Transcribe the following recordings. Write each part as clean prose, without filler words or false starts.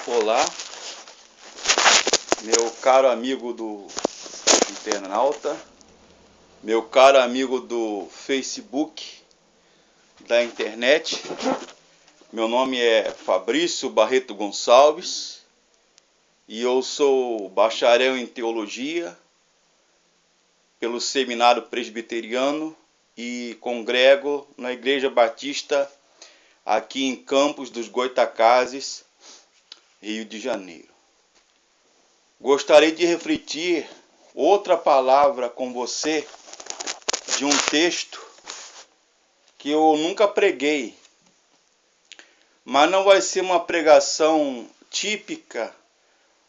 Olá, meu caro amigo do internauta, meu caro amigo do Facebook, da internet. Meu nome é Fabrício Barreto Gonçalves e eu sou bacharel em teologia pelo Seminário Presbiteriano e congrego na Igreja Batista aqui em Campos dos Goytacazes, Rio de Janeiro. Gostaria de refletir outra palavra com você de um texto que eu nunca preguei, mas não vai ser uma pregação típica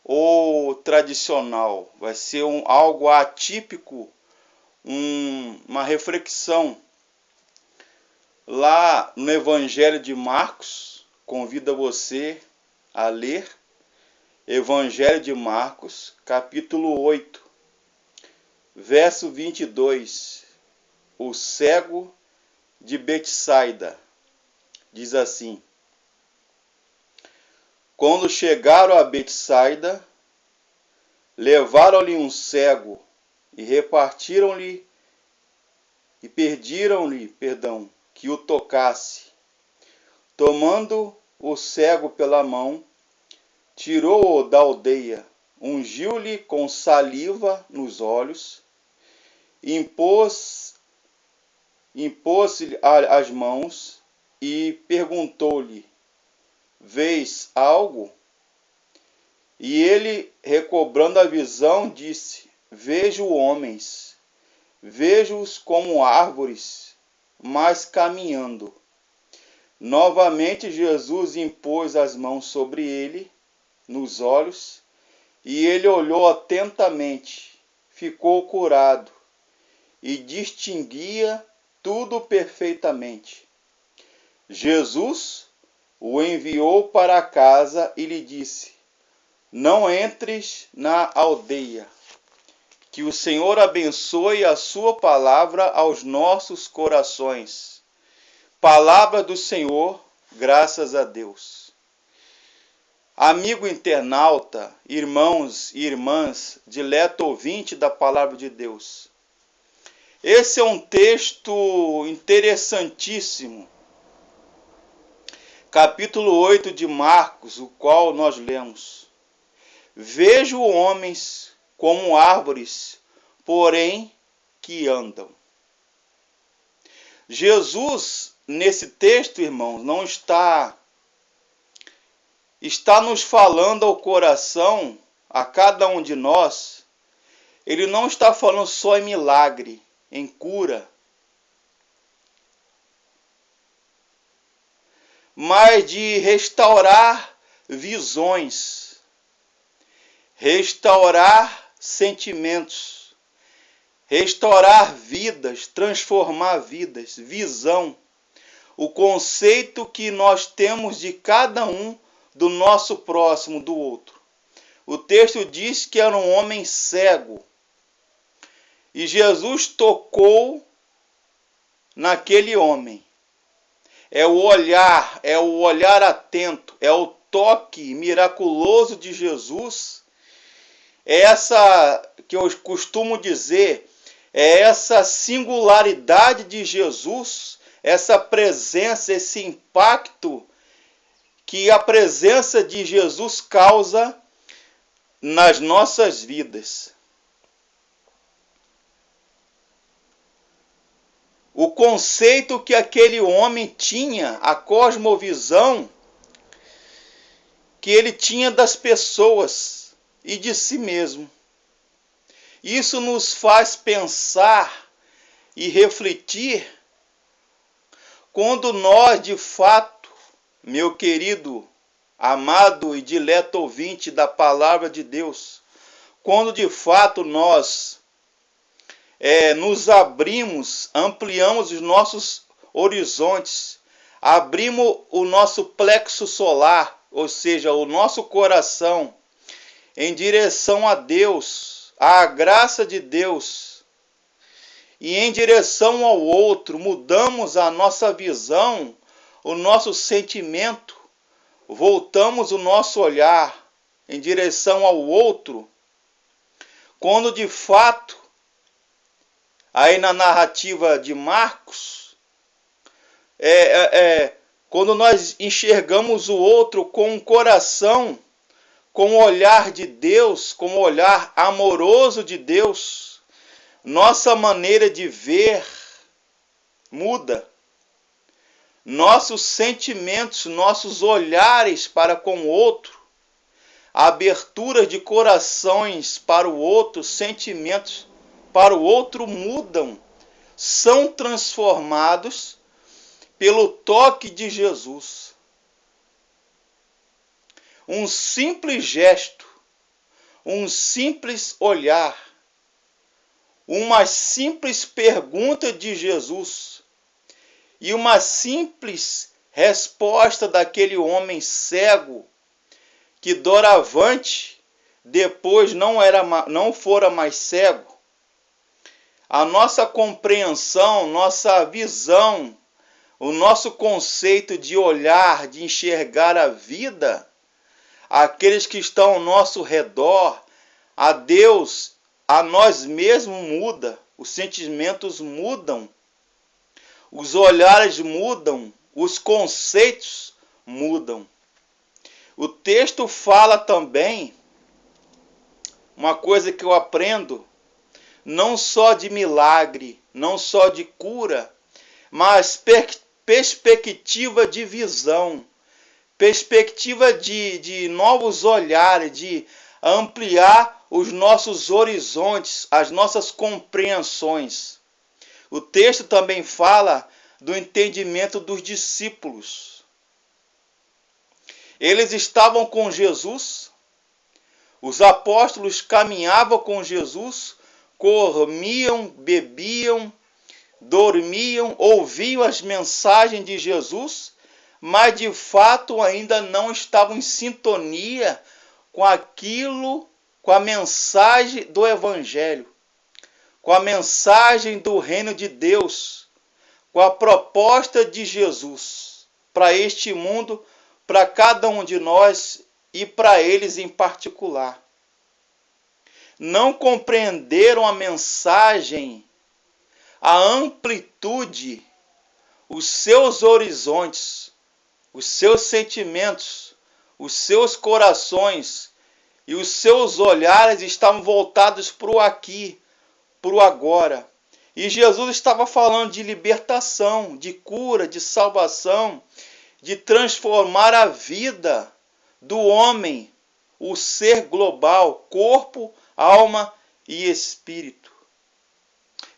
ou tradicional, vai ser algo atípico, uma reflexão. Lá no Evangelho de Marcos, convido você a ler Evangelho de Marcos, capítulo 8, verso 22, o cego de Betsaida, diz assim: Quando chegaram a Betsaida, levaram-lhe um cego e repartiram-lhe e pediram-lhe, que o tocasse. Tomando o cego pela mão, tirou-o da aldeia, ungiu-lhe com saliva nos olhos, impôs-lhe as mãos e perguntou-lhe: Vês algo? E ele, recobrando a visão, disse: Vejo homens, vejo-os como árvores, mas caminhando. Novamente Jesus impôs as mãos sobre ele, nos olhos, e ele olhou atentamente, ficou curado, e distinguia tudo perfeitamente. Jesus o enviou para casa e lhe disse: Não entres na aldeia. Que o Senhor abençoe a sua palavra aos nossos corações. Palavra do Senhor, graças a Deus. Amigo internauta, irmãos e irmãs, dileto ouvinte da palavra de Deus. Esse é um texto interessantíssimo. Capítulo 8 de Marcos, o qual nós lemos. Vejo homens como árvores, porém que andam. Jesus, nesse texto, irmãos, não está nos falando ao coração, a cada um de nós. Ele não está falando só em milagre, em cura, mas de restaurar visões, restaurar sentimentos, restaurar vidas, transformar vidas, visão, o conceito que nós temos de cada um do nosso próximo, do outro. O texto diz que era um homem cego, e Jesus tocou naquele homem. É o olhar atento, é o toque miraculoso de Jesus. É essa que eu costumo dizer, é essa singularidade de Jesus, essa presença, esse impacto que a presença de Jesus causa nas nossas vidas. O conceito que aquele homem tinha, a cosmovisão que ele tinha das pessoas e de si mesmo. Isso nos faz pensar e refletir quando nós, de fato, meu querido, amado e dileto ouvinte da palavra de Deus, quando de fato nós nos abrimos, ampliamos os nossos horizontes, abrimos o nosso plexo solar, ou seja, o nosso coração, em direção a Deus, à graça de Deus, e em direção ao outro, mudamos a nossa visão, o nosso sentimento, voltamos o nosso olhar em direção ao outro, quando de fato, aí na narrativa de Marcos, quando nós enxergamos o outro com um coração, com o olhar de Deus, com o olhar amoroso de Deus, nossa maneira de ver muda. Nossos sentimentos, nossos olhares para com o outro, a abertura de corações para o outro, sentimentos para o outro mudam, são transformados pelo toque de Jesus. Um simples gesto, um simples olhar, uma simples pergunta de Jesus e uma simples resposta daquele homem cego que doravante depois não fora mais cego. A nossa compreensão, nossa visão, o nosso conceito de olhar, de enxergar a vida, aqueles que estão ao nosso redor, a Deus, a nós mesmos muda, os sentimentos mudam, os olhares mudam, os conceitos mudam. O texto fala também, uma coisa que eu aprendo, não só de milagre, não só de cura, mas perspectiva de visão, perspectiva de novos olhares, de ampliar os nossos horizontes, as nossas compreensões. O texto também fala do entendimento dos discípulos. Eles estavam com Jesus, os apóstolos caminhavam com Jesus, comiam, bebiam, dormiam, ouviam as mensagens de Jesus, mas de fato ainda não estavam em sintonia com aquilo, com a mensagem do Evangelho, com a mensagem do reino de Deus, com a proposta de Jesus para este mundo, para cada um de nós e para eles em particular. Não compreenderam a mensagem, a amplitude, os seus horizontes, os seus sentimentos, os seus corações e os seus olhares estavam voltados para o aqui, para o agora. E Jesus estava falando de libertação, de cura, de salvação, de transformar a vida do homem, o ser global, corpo, alma e espírito,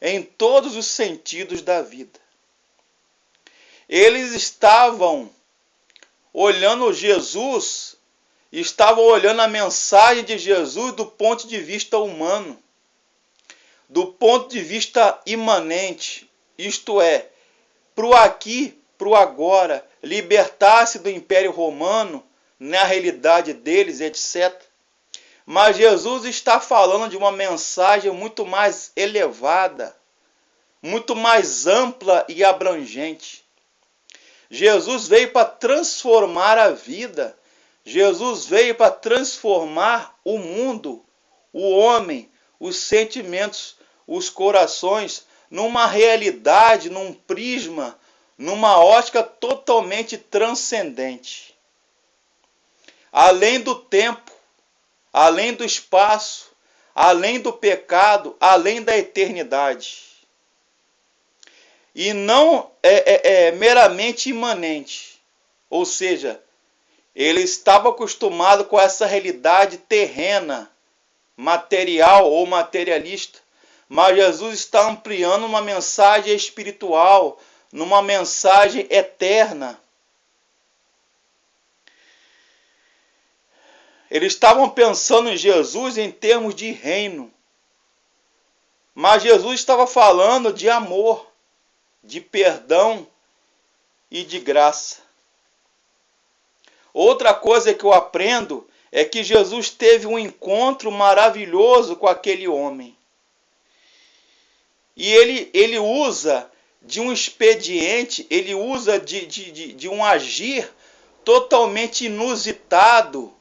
em todos os sentidos da vida. Eles estavam olhando Jesus, estavam olhando a mensagem de Jesus do ponto de vista humano, do ponto de vista imanente, isto é, para o aqui, para o agora, libertar-se do Império Romano, na realidade deles, etc. Mas Jesus está falando de uma mensagem muito mais elevada, muito mais ampla e abrangente. Jesus veio para transformar a vida. Jesus veio para transformar o mundo, o homem, os sentimentos, os corações, numa realidade, num prisma, numa ótica totalmente transcendente. Além do tempo, além do espaço, além do pecado, além da eternidade. E não é meramente imanente. Ou seja, ele estava acostumado com essa realidade terrena, material ou materialista. Mas Jesus está ampliando uma mensagem espiritual, numa mensagem eterna. Eles estavam pensando em Jesus em termos de reino. Mas Jesus estava falando de amor, de perdão e de graça. Outra coisa que eu aprendo é que Jesus teve um encontro maravilhoso com aquele homem. E ele usa de um expediente, ele usa de um agir totalmente inusitado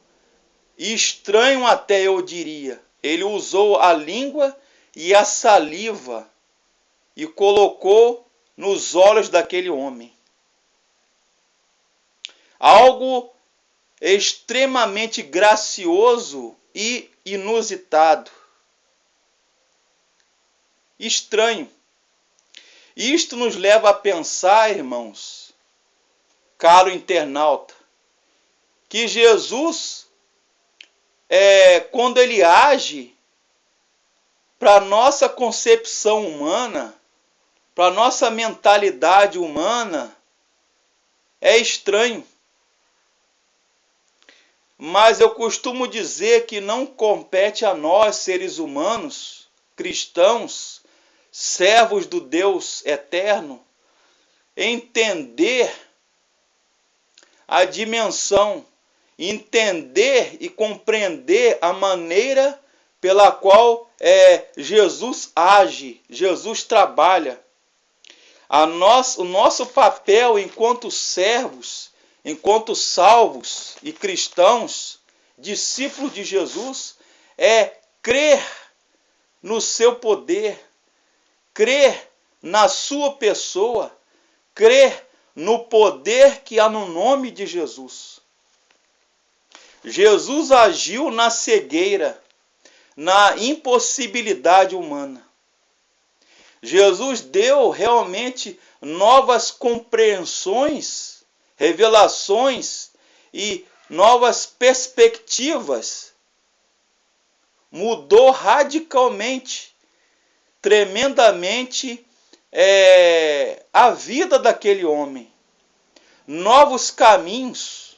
e estranho até, eu diria. Ele usou a língua e a saliva e colocou nos olhos daquele homem. Algo extremamente gracioso e inusitado. Estranho. Isto nos leva a pensar, irmãos, caro internauta, que Jesus, quando ele age, para a nossa concepção humana, para a nossa mentalidade humana, é estranho. Mas eu costumo dizer que não compete a nós, seres humanos, cristãos, servos do Deus eterno, entender a dimensão, entender e compreender a maneira pela qual Jesus age, Jesus trabalha. O nosso papel enquanto servos, enquanto salvos e cristãos, discípulos de Jesus, é crer no seu poder, crer na sua pessoa, crer no poder que há no nome de Jesus. Jesus agiu na cegueira, na impossibilidade humana. Jesus deu realmente novas compreensões, revelações e novas perspectivas. Mudou radicalmente, tremendamente, a vida daquele homem. Novos caminhos,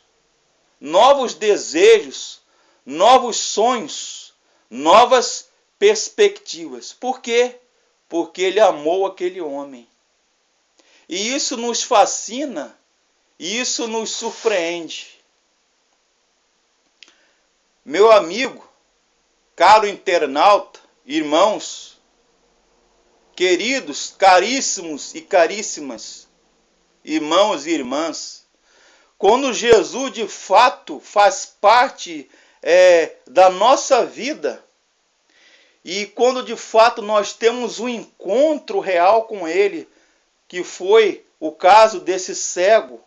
novos desejos, novos sonhos, novas perspectivas. Por quê? Porque ele amou aquele homem. E isso nos fascina, e isso nos surpreende. Meu amigo, caro internauta, irmãos, queridos, caríssimos e caríssimas, irmãos e irmãs, quando Jesus de fato faz parte da nossa vida, e quando de fato nós temos um encontro real com Ele, que foi o caso desse cego,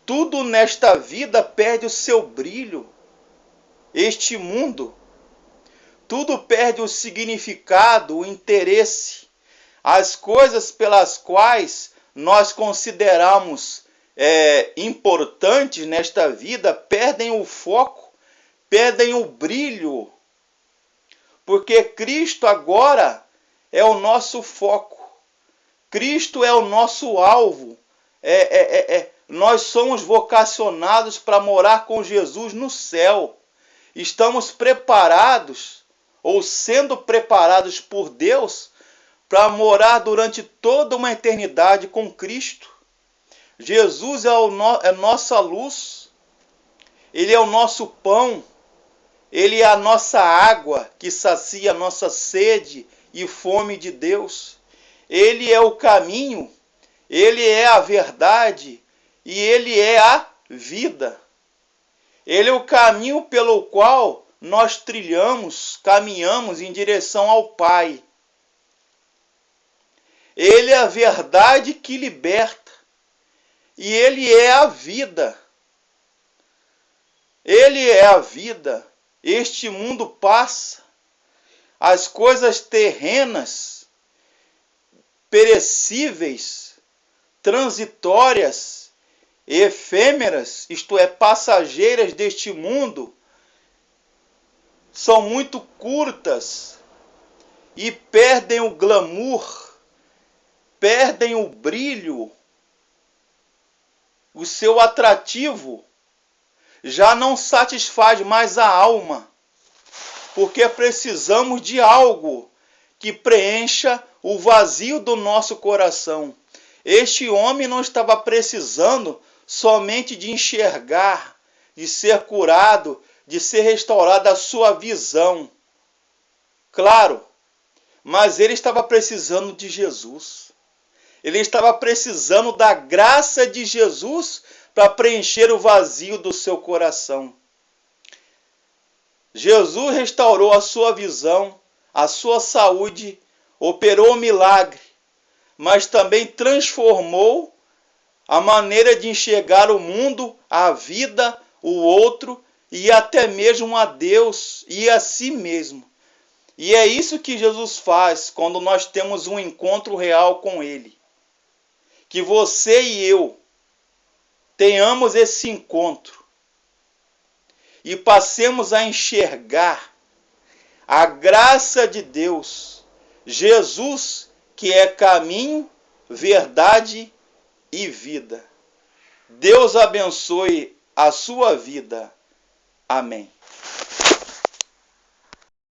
tudo nesta vida perde o seu brilho. Este mundo, tudo perde o significado, o interesse. As coisas pelas quais nós consideramos importantes nesta vida perdem o foco, perdem o brilho. Porque Cristo agora é o nosso foco. Cristo é o nosso alvo. Nós somos vocacionados para morar com Jesus no céu. Estamos preparados, ou sendo preparados por Deus, para morar durante toda uma eternidade com Cristo. Jesus é nossa luz. Ele é o nosso pão. Ele é a nossa água que sacia a nossa sede e fome de Deus. Ele é o caminho, Ele é a verdade e Ele é a vida. Ele é o caminho pelo qual nós trilhamos, caminhamos em direção ao Pai. Ele é a verdade que liberta e Ele é a vida. Ele é a vida. Este mundo passa, as coisas terrenas, perecíveis, transitórias, efêmeras, isto é, passageiras deste mundo, são muito curtas e perdem o glamour, perdem o brilho, o seu atrativo. Já não satisfaz mais a alma, porque precisamos de algo que preencha o vazio do nosso coração. Este homem não estava precisando somente de enxergar, de ser curado, de ser restaurada a sua visão. Claro, mas ele estava precisando de Jesus. Ele estava precisando da graça de Jesus para preencher o vazio do seu coração. Jesus restaurou a sua visão, a sua saúde, operou o milagre, mas também transformou a maneira de enxergar o mundo, a vida, o outro e até mesmo a Deus e a si mesmo. E é isso que Jesus faz quando nós temos um encontro real com Ele. Que você e eu tenhamos esse encontro e passemos a enxergar a graça de Deus, Jesus, que é caminho, verdade e vida. Deus abençoe a sua vida. Amém.